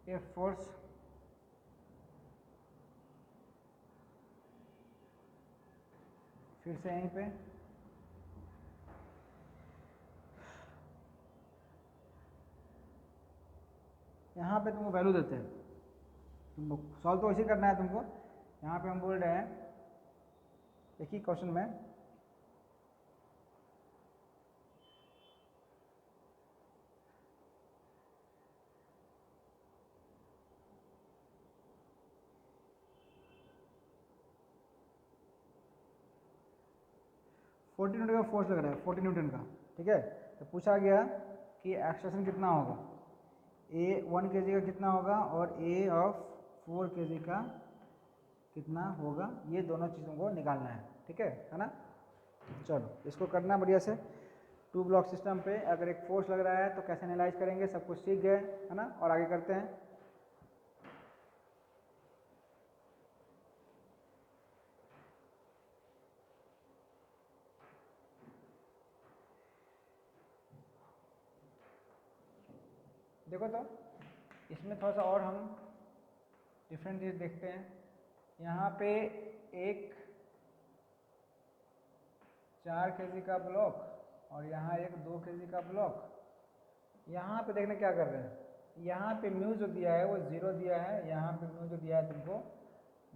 ये फोर्स फिर से यहीं पे यहाँ पे तुमको वैल्यू देते हैं, तुमको सॉल्व तो वैसे करना है तुमको। यहाँ पे हम बोल रहे हैं एक ही क्वेश्चन में 40 न्यूटन का फोर्स लग रहा है, 40 न्यूटन का। ठीक है, तो पूछा गया कि एक्सलेशन कितना होगा, ए 1 kg का कितना होगा और ए ऑफ 4 kg का कितना होगा, ये दोनों चीज़ों को निकालना है। ठीक है ना। चलो इसको करना बढ़िया से। 2 ब्लॉक सिस्टम पे अगर एक फोर्स लग रहा है तो कैसे एनालाइज करेंगे, सब कुछ सीख गए है ना, और आगे करते हैं। देखो तो इसमें थोड़ा सा और हम डिफरेंट चीज देखते हैं। यहाँ पे एक 4 kg का ब्लॉक और यहाँ एक 2 kg का ब्लॉक। यहाँ पे देखना क्या कर रहे हैं, यहाँ पे म्यू जो दिया है वो 0 दिया है, यहाँ पे म्यू जो दिया है तुमको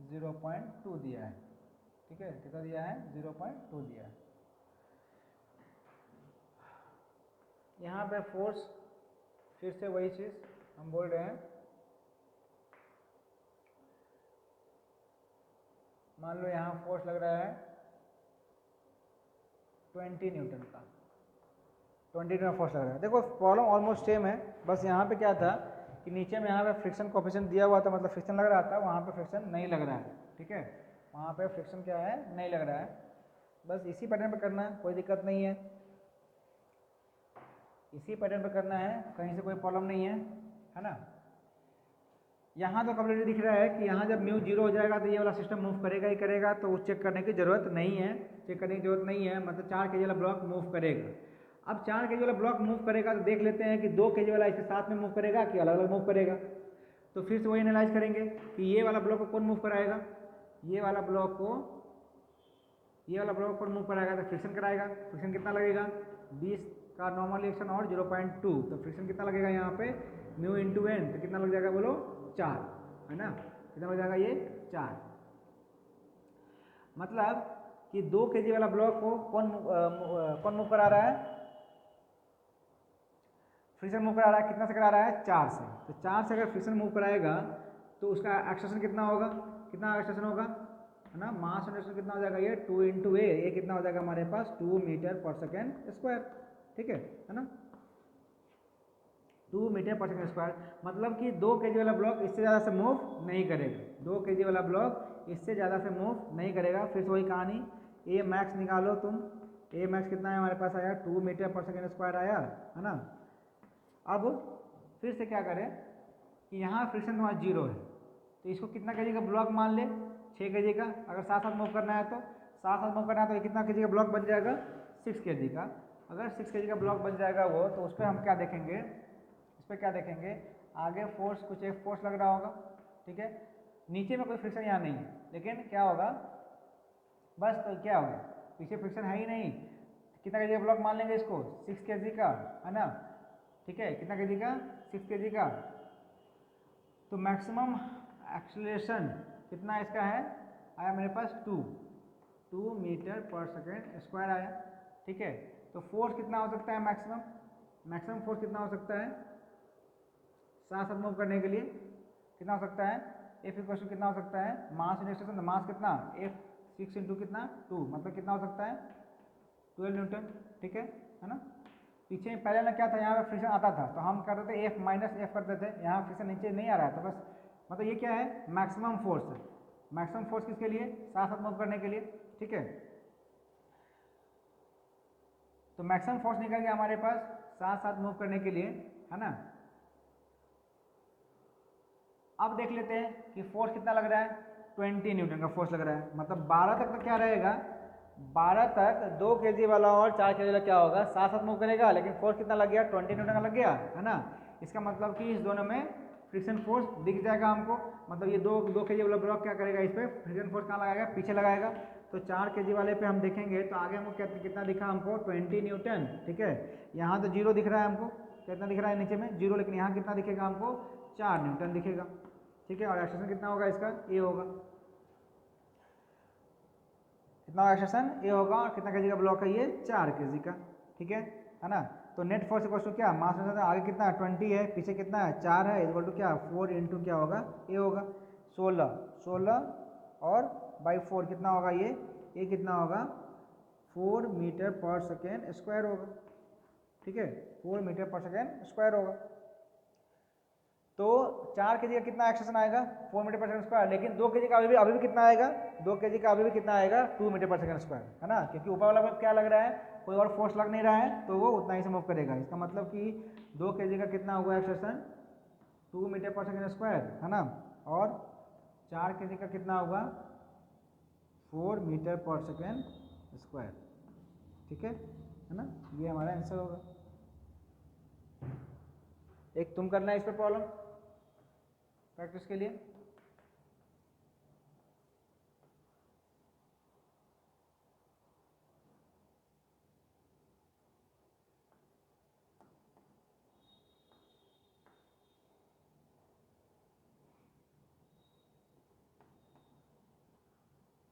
0.2 दिया है। ठीक है, कितना दिया है, 0.2 दिया है। यहाँ पे फोर्स फिर से वही चीज हम बोल रहे हैं, मान लो यहाँ फोर्स लग रहा है 20 न्यूटन का, 20 न्यूटन फोर्स लग रहा है। देखो प्रॉब्लम ऑलमोस्ट सेम है, बस यहाँ पे क्या था कि नीचे में यहाँ पे फ्रिक्शन कोएफिशिएंट दिया हुआ था, मतलब फ्रिक्शन लग रहा था, वहाँ पे फ्रिक्शन नहीं लग रहा है। ठीक है, वहाँ पे फ्रिक्शन क्या है, नहीं लग रहा है। बस इसी पैटर्न पे करना है, कोई दिक्कत नहीं है, इसी पैटर्न पे करना है, कहीं से कोई प्रॉब्लम नहीं है ना। यहाँ तो कंप्लीटली दिख रहा है कि यहाँ जब म्यू 0 हो जाएगा तो ये वाला सिस्टम मूव करेगा ही करेगा, तो उस चेक करने की जरूरत नहीं है, चेक करने की जरूरत नहीं है, मतलब 4 kg वाला ब्लॉक मूव करेगा। अब 4 kg वाला ब्लॉक मूव करेगा तो देख लेते हैं कि 2 kg वाला इसके साथ में मूव करेगा कि अलग अलग मूव करेगा। तो फिर से वही एनालाइज करेंगे कि ये वाला ब्लॉक को कौन मूव कराएगा, ये वाला ब्लॉक को कौन मूव कराएगा, तो फ्रिक्शन कराएगा। फ्रिक्शन कितना लगेगा, 20 का नॉर्मल रिएक्शन और 0.2, तो फ्रिक्शन कितना लगेगा यहाँ पे, म्यू इंटू एन, तो कितना लग जाएगा बोलो, 4, है ना। कितना लग जाएगा ये, 4। मतलब कि 2 kg वाला ब्लॉक को कौन मूव करा रहा है, फ्रिक्शन मूव करा रहा है, कितना से करा रहा है, 4 से। तो 4 से अगर फ्रिक्शन मूव कराएगा तो उसका एक्सेलरेशन कितना होगा, कितना एक्सेलरेशन होगा, है ना। मास एक्सेलरेशन कितना हो जाएगा, ये 2 इंटू ए, ये कितना हो जाएगा हमारे पास, 2 मीटर पर सेकेंड स्क्वायर। ठीक है ना, 2 मीटर पर सेकेंड स्क्वायर। मतलब कि 2 kg वाला ब्लॉक इससे ज़्यादा से मूव नहीं करेगा, 2 kg वाला ब्लॉक इससे ज़्यादा से मूव नहीं करेगा। फिर से वही कहानी, ए मैक्स निकालो तुम, ए मैक्स कितना है हमारे पास आया, 2 मीटर पर सेकेंड स्क्वायर आया, है ना। अब फिर से क्या करें कि यहाँ फ्रिक्शन तुम्हारा 0 है, तो इसको कितना kg का ब्लॉक मान ले, 6 kg का। अगर साथ साथ मूव करना है तो साथ साथ मूव करना है तो कितना kg का ब्लॉक बन जाएगा, 6 kg का। अगर 6 kg का ब्लॉक बन जाएगा वो, तो उस पर हम क्या देखेंगे, इस पर क्या देखेंगे, आगे फोर्स कुछ एक फोर्स लग रहा होगा, ठीक है, नीचे में कोई फ्रिक्शन यहाँ नहीं है, लेकिन क्या होगा, बस तो क्या होगा, पीछे फ्रिक्शन है ही नहीं, कितना kg का ब्लॉक मान लेंगे इसको, 6 kg का, है ना, ठीक है, कितना kg का, 6 kg का, तो मैक्सिमम एक्सेलरेशन कितना इसका है, आया मेरे पास 2 मीटर पर सेकेंड स्क्वायर आया, ठीक है, तो फोर्स कितना हो सकता है मैक्सिमम फोर्स कितना हो सकता है, साथ मूव करने के लिए कितना हो सकता है, F इक्वल टू कितना हो सकता है, मास इंटू एक्सेलरेशन, मास कितना, F 6 इंटू कितना 2, मतलब कितना हो सकता है 12 न्यूटन, ठीक है ना। पीछे पहले ना क्या था, यहाँ पे फ्रिक्शन आता था तो हम करते थे F माइनस F करते थे, यहाँ फ्रिक्शन नीचे नहीं आ रहा है, तो बस मतलब ये क्या है, मैक्सिमम फोर्स किसके लिए, साथ साथ मूव करने के लिए, ठीक है। तो मैक्सिमम फोर्स निकल गया हमारे पास साथ साथ मूव करने के लिए, है ना। अब देख लेते हैं कि फोर्स कितना लग रहा है, 20 न्यूटन का फोर्स लग रहा है, मतलब 12 तक तो क्या रहेगा, 12 तक 2 kg वाला और 4 kg वाला क्या होगा, साथ साथ मूव करेगा, लेकिन फोर्स कितना लग गया, 20 न्यूटन का लग गया, है ना। इसका मतलब कि इस दोनों में फ्रिक्शन फोर्स दिख जाएगा हमको, मतलब ये 2 kg वाला ब्लॉक क्या करेगा, इस पर फ्रिक्शन फोर्स कहाँ लगाएगा, पीछे लगाएगा। तो 4 kg वाले पे हम देखेंगे तो आगे हमको कितना दिखा, हमको 20 न्यूटन, ठीक है। यहाँ तो 0 दिख रहा है हमको, कितना दिख रहा है नीचे में 0, लेकिन यहाँ कितना दिखेगा हमको 4 न्यूटन दिखेगा, ठीक है। और एक्सेलरेशन कितना होगा इसका, ए होगा, कितना एक्सेलरेशन ए होगा, और कितना kg का ब्लॉक है ये, 4 kg का, ठीक है ना। तो नेट फोर्स इक्वल टू क्या, मास आगे कितना 20 है, पीछे कितना है 4 है, इक्वल टू क्या 4 इंटू क्या होगा, ए होगा 16 और बाई 4 कितना होगा ये कितना होगा 4 मीटर पर सेकेंड स्क्वायर होगा, ठीक है, 4 मीटर पर सेकेंड स्क्वायर होगा। तो 4 kg का कितना एक्सेलरेशन आएगा, 4 मीटर पर सेकंड स्क्वायर, लेकिन 2 kg का अभी भी कितना आएगा, 2 kg का अभी भी कितना आएगा 2 मीटर पर सेकंड स्क्वायर, है ना, क्योंकि ऊपर वाला में क्या लग रहा है, कोई और फोर्स लग नहीं रहा है, तो वो उतना ही से मूव करेगा। इसका मतलब कि 2 kg का कितना हुआ एक्सेलरेशन 2 मीटर पर सेकंड स्क्वायर, है ना, और 4 kg का कितना होगा 4 मीटर पर सेकेंड स्क्वायर, ठीक है ना, ये हमारा आंसर होगा। एक तुम करना है इस पर प्रॉब्लम प्रैक्टिस के लिए।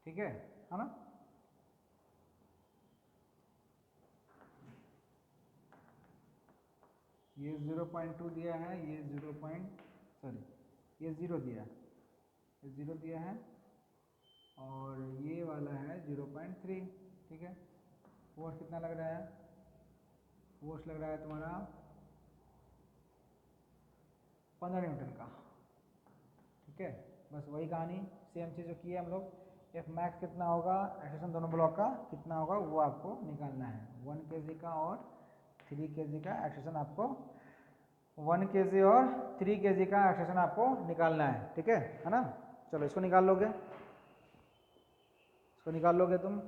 ठीक है ना। ये 0.2 दिया है, ये 0 दिया है, ये 0 दिया है, और ये वाला है 0.3, ठीक है। फोर्स कितना लग रहा है, फोर्स लग रहा है तुम्हारा 15 न्यूटन का, ठीक है। बस वही कहानी, सेम चीज़ जो की है हम लोग, एफ मैक्स कितना होगा, एक्सेलरेशन दोनों ब्लॉक का कितना होगा वो आपको निकालना है, 1 kg का और 3 kg का एक्सेलरेशन आपको 1 kg और 3 kg का एक्सेलरेशन आपको निकालना है, ठीक है ना। चलो इसको निकाल लोगे, इसको निकाल लोगे तुम।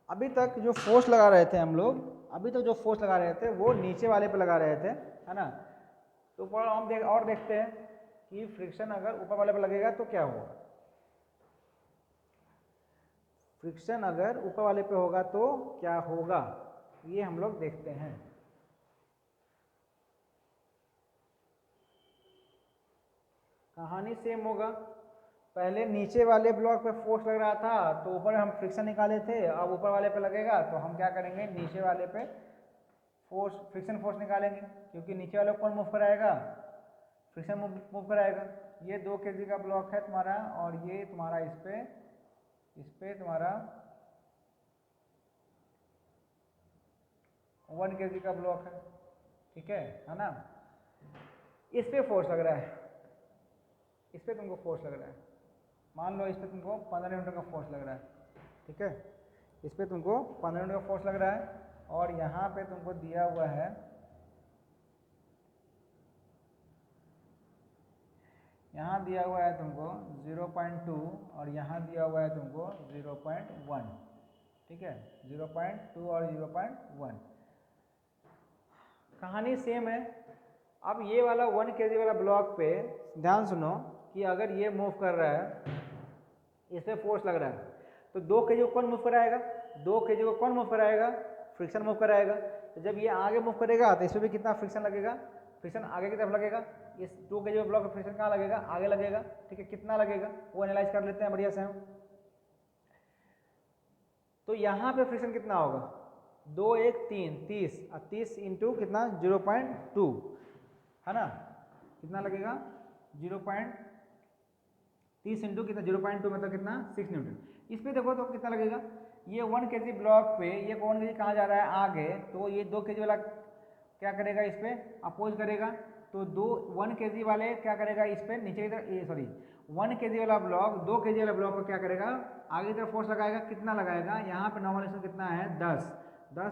अभी तक जो फोर्स लगा रहे थे हम लोग, अभी तक जो फोर्स लगा रहे थे वो नीचे वाले पे लगा रहे थे, है ना। तो हम देखते हैं कि फ्रिक्शन अगर ऊपर वाले पे लगेगा तो क्या होगा, फ्रिक्शन अगर ऊपर वाले पे होगा तो क्या होगा, ये हम लोग देखते हैं। कहानी सेम होगा, पहले नीचे वाले ब्लॉक पे फोर्स लग रहा था तो ऊपर हम फ्रिक्शन निकाले थे, अब ऊपर वाले पे लगेगा तो हम क्या करेंगे, नीचे वाले पे फोर्स फ्रिक्शन फोर्स निकालेंगे, क्योंकि नीचे वाले कौन मूव कराएगा, फ्रिक्शन मूव कराएगा। ये 2 kg का ब्लॉक है तुम्हारा, और ये तुम्हारा इस पे तुम्हारा 1 kg का ब्लॉक है, ठीक है ना। इस पे फोर्स लग रहा है, इस पे तुमको फोर्स लग रहा है, मान लो इस पे तुमको 15 न्यूटन का फोर्स लग रहा है, ठीक है, इस पे तुमको 15 न्यूटन का फोर्स लग रहा है, और यहाँ पे तुमको दिया हुआ है यहाँ दिया हुआ है तुमको 0.2 और यहाँ दिया हुआ है तुमको 0.1, ठीक है, 0.2 और 0.1। कहानी सेम है। अब ये वाला 1 kg वाला ब्लॉक पे ध्यान सुनो कि अगर ये मूव कर रहा है, इस पे फोर्स लग रहा है, तो 2 kg को कौन मूव कराएगा? 2 kg को कौन मूव कराएगा? फ्रिक्शन मूव कराएगा। तो जब ये आगे मूव करेगा तो इस पर भी कितना फ्रिक्शन लगेगा? फ्रिक्शन आगे की तरफ लगेगा। इस 2 kg ब्लॉक में फ्रिक्शन कहाँ लगेगा? आगे लगेगा, ठीक है। कितना लगेगा वो एनालाइज कर लेते हैं बढ़िया से हम। तो यहाँ पे फ्रिक्शन कितना होगा? 2 1 3 30 और 30 इंटू कितना? 0.2, है ना। कितना लगेगा? 0.30 इंटू कितना? 0.2 मतलब कितना? 6 न्यूटन। इस पे देखो तो कितना लगेगा? ये 1 kg ब्लॉक पे ये 1 kg कहाँ जा रहा है? आगे। तो ये 2 kg वाला क्या करेगा? इस पे अपोज करेगा। तो 1 kg वाले क्या करेगा? इस पे नीचे की तरफ, सॉरी 1 kg वाला ब्लॉक 2 kg वाला ब्लॉक को क्या करेगा? आगे की तरफ फोर्स लगाएगा। कितना लगाएगा? यहाँ पे नॉर्मल कितना है? 10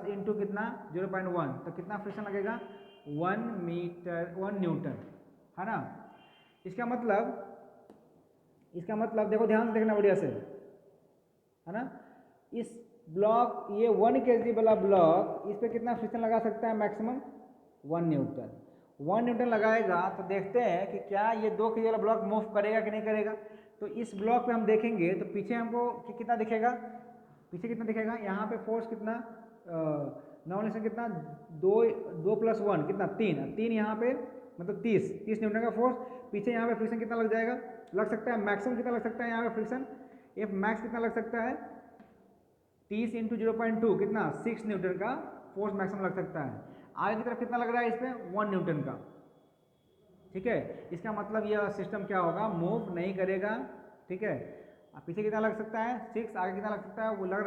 इंटू कितना? 0.1, तो कितना फ्रिक्शन लगेगा? 1 न्यूटन, है ना। इसका मतलब देखो, ध्यान से देखना बढ़िया से, है ना। इस ब्लॉक, ये 1 kg वाला ब्लॉक, इस पे कितना फ्रिक्शन लगा सकता है? Maximum 1 Newton. 1 न्यूटन लगाएगा तो देखते हैं कि क्या ये 2 kg वाला ब्लॉक मूव करेगा कि नहीं करेगा। तो इस ब्लॉक पे हम देखेंगे तो पीछे हमको कितना दिखेगा? पीछे कितना दिखेगा? यहाँ पे फोर्स कितना? नॉर्मल कितना? 2 + 1 कितना? 3 यहाँ पे, मतलब 30 न्यूटन का फोर्स। पीछे यहाँ पे फ्रिक्शन कितना लग जाएगा? लग सकता है मैक्सिमम कितना लग सकता है यहाँ पे फ्रिक्शन? एफ मैक्स कितना लग सकता है? 30 इंटू 0.2 कितना? 6 न्यूटन का फोर्स मैक्सिमम लग सकता है। आगे की तरफ कितना लग रहा है? इस पर 1 न्यूटन का, ठीक है। इसका मतलब यह सिस्टम क्या होगा? मूव नहीं करेगा, ठीक है। पीछे कितना लग सकता है? 6। आगे कितना लग सकता है? वो लग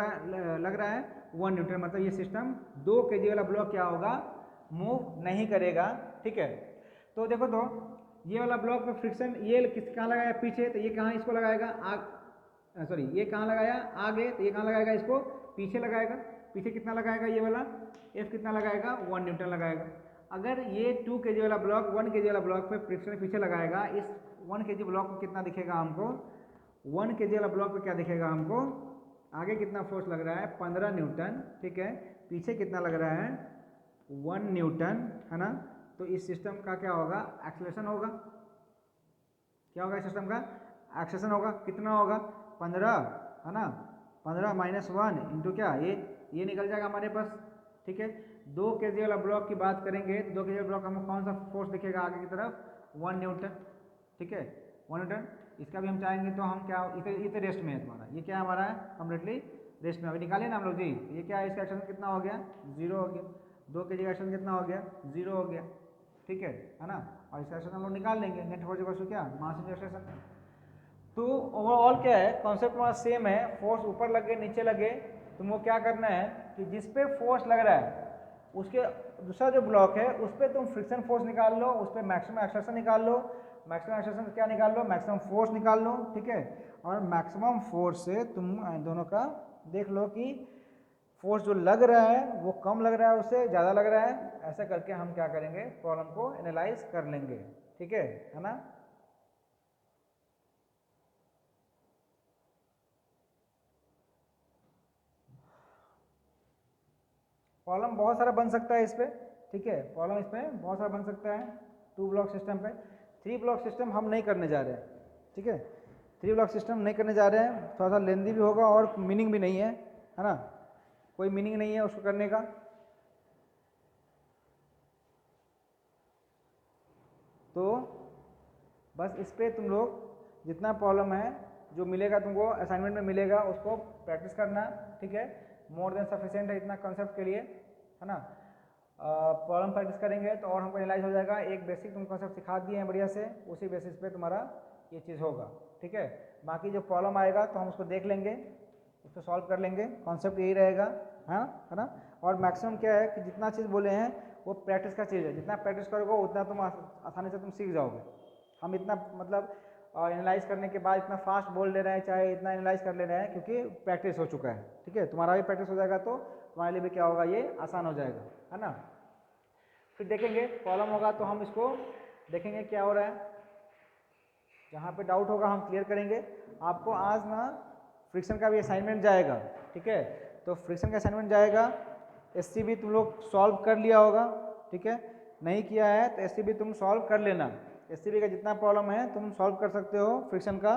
रहा है 1 न्यूटन। मतलब ये सिस्टम 2 kg वाला ब्लॉक क्या होगा? मूव नहीं करेगा, ठीक है। तो देखो, तो ये वाला ब्लॉक में फ्रिक्शन ये कहाँ लगाया? पीछे। तो ये कहाँ इसको लगाएगा? सॉरी, ये कहाँ लगाया? आगे। तो ये कहाँ लगाएगा? इसको पीछे लगाएगा। पीछे कितना लगाएगा? ये वाला एफ कितना लगाएगा? 1 न्यूटन लगाएगा। अगर ये 2 kg वाला ब्लॉक 1 kg वाला ब्लॉक पे फ्रिक्शन पीछे लगाएगा, इस 1 kg ब्लॉक को कितना दिखेगा हमको? 1 kg वाला ब्लॉक पे क्या दिखेगा हमको? आगे कितना फोर्स लग रहा है? 15 न्यूटन, ठीक है। पीछे कितना लग रहा है? 1 न्यूटन, है ना। तो इस सिस्टम का क्या होगा? एक्सेलरेशन होगा। क्या होगा? इस सिस्टम का एक्सेलरेशन होगा। कितना होगा? 15, है ना। 15 - 1 इंटू क्या? ये निकल जाएगा हमारे पास, ठीक है। 2 kg वाला ब्लॉक की बात करेंगे तो 2 kg वाला ब्लॉक हमको कौन सा फोर्स दिखेगा आगे की तरफ? 1 न्यूटन, ठीक है, 1 न्यूटन। इसका भी हम चाहेंगे तो हम क्या, इसे रेस्ट में है तुम्हारा, ये क्या हमारा है? कम्प्लीटली रेस्ट में। अभी निकाले ना हम लोग जी। ये क्या है? इसका एक्सेलरेशन कितना हो गया? 0 हो गया। 2 kg का एक्सेलरेशन कितना हो गया? 0 हो गया, ठीक है ना। और इसका एक्सेलरेशन हम लोग निकाल लेंगे। नेट फोर्स इक्वल टू क्या? Mass into acceleration. तो ओवरऑल क्या है? कॉन्सेप्ट हमारा सेम है। फोर्स ऊपर लगे नीचे लगे, तुमको क्या करना है कि जिस पे फोर्स लग रहा है उसके दूसरा जो ब्लॉक है उस पर तुम फ्रिक्शन फोर्स निकाल लो, उस पर मैक्सिमम एक्सेलरेशन निकाल लो। मैक्सिमम एक्सेलरेशन क्या निकाल लो? मैक्सिमम फोर्स निकाल लो, ठीक है। और मैक्सिमम फोर्स से तुम दोनों का देख लो कि फोर्स जो लग रहा है वो कम लग रहा है उससे ज़्यादा लग रहा है। ऐसा करके हम क्या करेंगे? प्रॉब्लम को एनालाइज कर लेंगे, ठीक है ना। प्रॉब्लम बहुत सारा बन सकता है इस पर, ठीक है। प्रॉब्लम इस पर बहुत सारा बन सकता है 2 ब्लॉक सिस्टम पे। 3 ब्लॉक सिस्टम हम नहीं करने जा रहे हैं, ठीक है। 3 ब्लॉक सिस्टम नहीं करने जा रहे हैं, थोड़ा सा लेंदी भी होगा और मीनिंग भी नहीं है ना। कोई मीनिंग नहीं है उसको करने का। तो बस इस पर तुम लोग जितना प्रॉब्लम है जो मिलेगा तुमको असाइनमेंट में मिलेगा उसको प्रैक्टिस करना, ठीक है। मोर देन सफिशिएंट है इतना कंसेप्ट के लिए, है ना। प्रॉब्लम प्रैक्टिस करेंगे तो और हमको एनालाइज हो जाएगा। एक बेसिक तुम कंसेप्ट सिखा दिए हैं बढ़िया से, उसी बेसिस पे तुम्हारा ये चीज़ होगा, ठीक है। बाकी जो प्रॉब्लम आएगा तो हम उसको देख लेंगे, उसको सॉल्व कर लेंगे। कॉन्सेप्ट यही रहेगा, हाँ, है ना। और मैक्सिमम क्या है कि जितना चीज़ बोले हैं वो प्रैक्टिस का चीज़ है। जितना प्रैक्टिस करोगे उतना तुम आसानी से तुम सीख जाओगे। हम इतना मतलब एनालाइज करने के बाद इतना फास्ट बोल ले रहे हैं, चाहे इतना एनालाइज कर ले रहे हैं, क्योंकि प्रैक्टिस हो चुका है, ठीक है। तुम्हारा भी प्रैक्टिस हो जाएगा तो तुम्हारे लिए भी क्या होगा? ये आसान हो जाएगा, है ना। फिर देखेंगे प्रॉब्लम होगा तो हम इसको देखेंगे क्या हो रहा है। जहाँ पे डाउट होगा हम क्लियर करेंगे। आपको आज ना फ्रिक्शन का भी असाइनमेंट जाएगा, ठीक है। तो फ्रिक्शन का असाइनमेंट जाएगा, एससीबी तुम लोग सॉल्व कर लिया होगा, ठीक है। नहीं किया है तो एससीबी तुम सॉल्व कर लेना। एससीबी का जितना प्रॉब्लम है तुम सॉल्व कर सकते हो फ्रिक्शन का,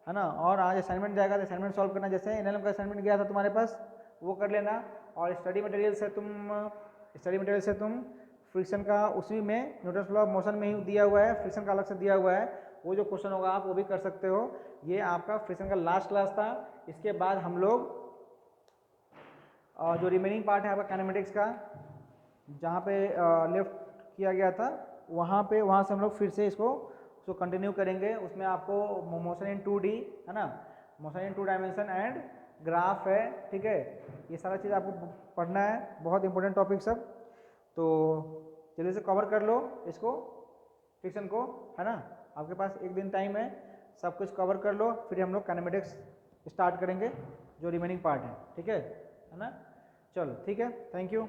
है ना। और आज असाइनमेंट जाएगा तो असाइनमेंट सॉल्व करना, जैसे एनएलएम का असाइनमेंट गया था तुम्हारे पास वो कर लेना। और स्टडी मटेरियल से तुम फ्रिक्शन का उसी में न्यूटन्स लॉ ऑफ मोशन में ही दिया हुआ है, फ्रिक्शन का अलग से दिया हुआ है, वो जो क्वेश्चन होगा आप वो भी कर सकते हो। ये आपका फ्रिक्शन का लास्ट क्लास था। इसके बाद हम लोग जो रिमेनिंग पार्ट है आपका काइनेमेटिक्स का, जहाँ पे लेफ्ट किया गया था वहाँ से हम लोग फिर से इसको कंटिन्यू करेंगे। उसमें आपको मोशन इन 2D, है ना, motion in 2 dimension and graph है, ठीक है। ये सारा चीज़ आपको पढ़ना है, बहुत इंपॉर्टेंट टॉपिक सब। तो जल्दी से कवर कर लो इसको, फ्रिक्शन को, है ना। आपके पास एक दिन टाइम है, सब कुछ कवर कर लो, फिर हम लोग काइनेमेटिक्स स्टार्ट करेंगे जो रिमेनिंग पार्ट है, ठीक है ना। चलो ठीक है, थैंक यू।